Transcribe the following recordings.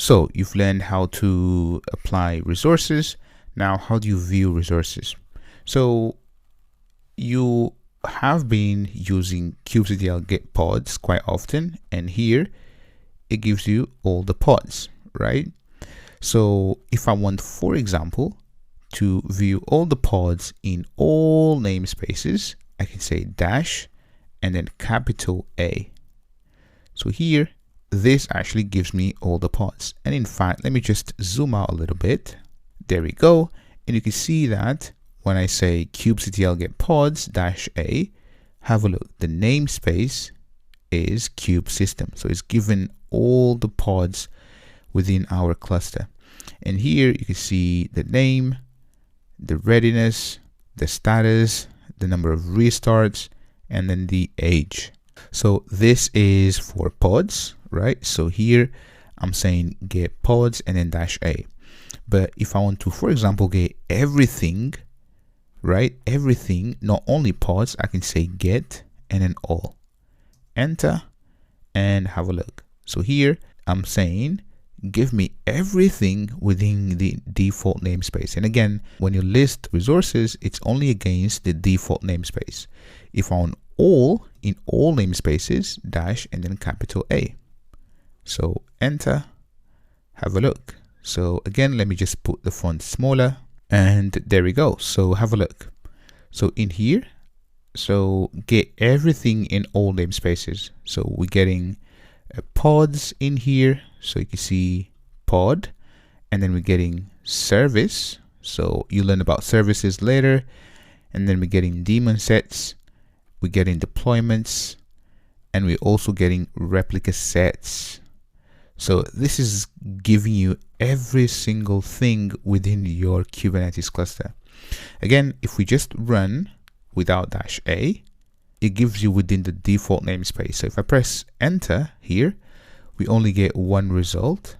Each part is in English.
So you've learned how to apply resources. Now, how do you view resources? So you have been using kubectl get pods quite often, and here it gives you all the pods, right? So if I want, for example, to view all the pods in all namespaces, I can say dash and then capital A. So here, this actually gives me all the pods. And in fact, let me just zoom out a little bit. There we go. And you can see that when I say kubectl get pods dash A, have a look. The namespace is cube system. So it's given all the pods within our cluster. And here you can see the name, the readiness, the status, the number of restarts, and then the age. So this is for pods, right? So here I'm saying get pods and then dash A. But if I want to, for example, get everything, right? Everything, not only pods, I can say get and then all. Enter and have a look. So here I'm saying give me everything within the default namespace. And again, when you list resources, it's only against the default namespace. If I want all in all namespaces, dash and then capital A. So enter, have a look. So again, let me just put the font smaller, and there we go. So have a look. So in here, so get everything in all namespaces. So we're getting pods in here. So you can see pod, and then we're getting service. So you learn about services later. And then we're getting daemon sets, we're getting deployments, and we're also getting replica sets. So this is giving you every single thing within your Kubernetes cluster. Again, if we just run without dash A, it gives you within the default namespace. So if I press enter here, we only get one result,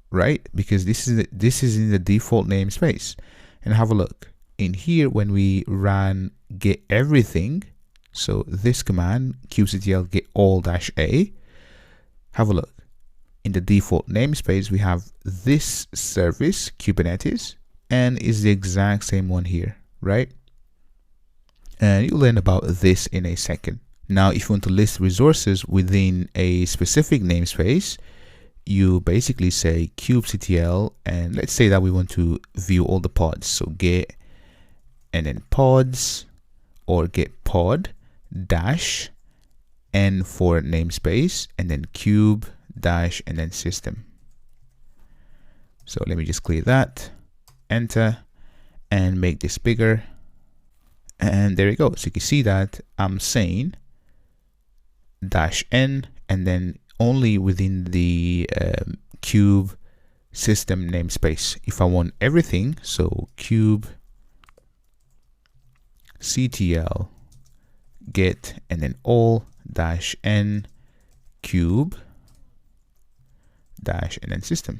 right? Because this is in the default namespace. And have a look in here when we ran get everything. So this command kubectl get all dash A. Have a look. In the default namespace, we have this service Kubernetes, and is the exact same one here, right? And you'll learn about this in a second. Now, if you want to list resources within a specific namespace, you basically say kubectl, and let's say that we want to view all the pods. So get and then pods, or get pod dash n for namespace, and then cube dash and then system. So let me just clear that, enter, and make this bigger. And there you go. So you can see that I'm saying dash n and then only within the cube system namespace. If I want everything, so cube ctl get and then all dash n cube dash and then system.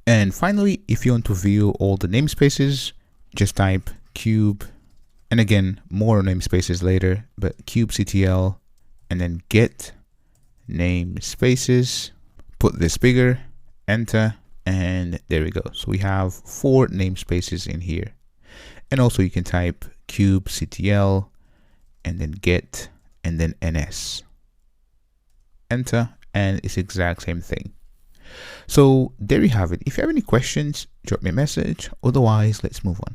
And finally, if you want to view all the namespaces, just type cube, and again, more namespaces later, but kubectl and then get namespaces, put this bigger, enter, and there we go. So we have 4 namespaces in here. And also you can type kubectl and then get and then ns, enter, and it's the exact same thing. So there you have it. If you have any questions, drop me a message. Otherwise, let's move on.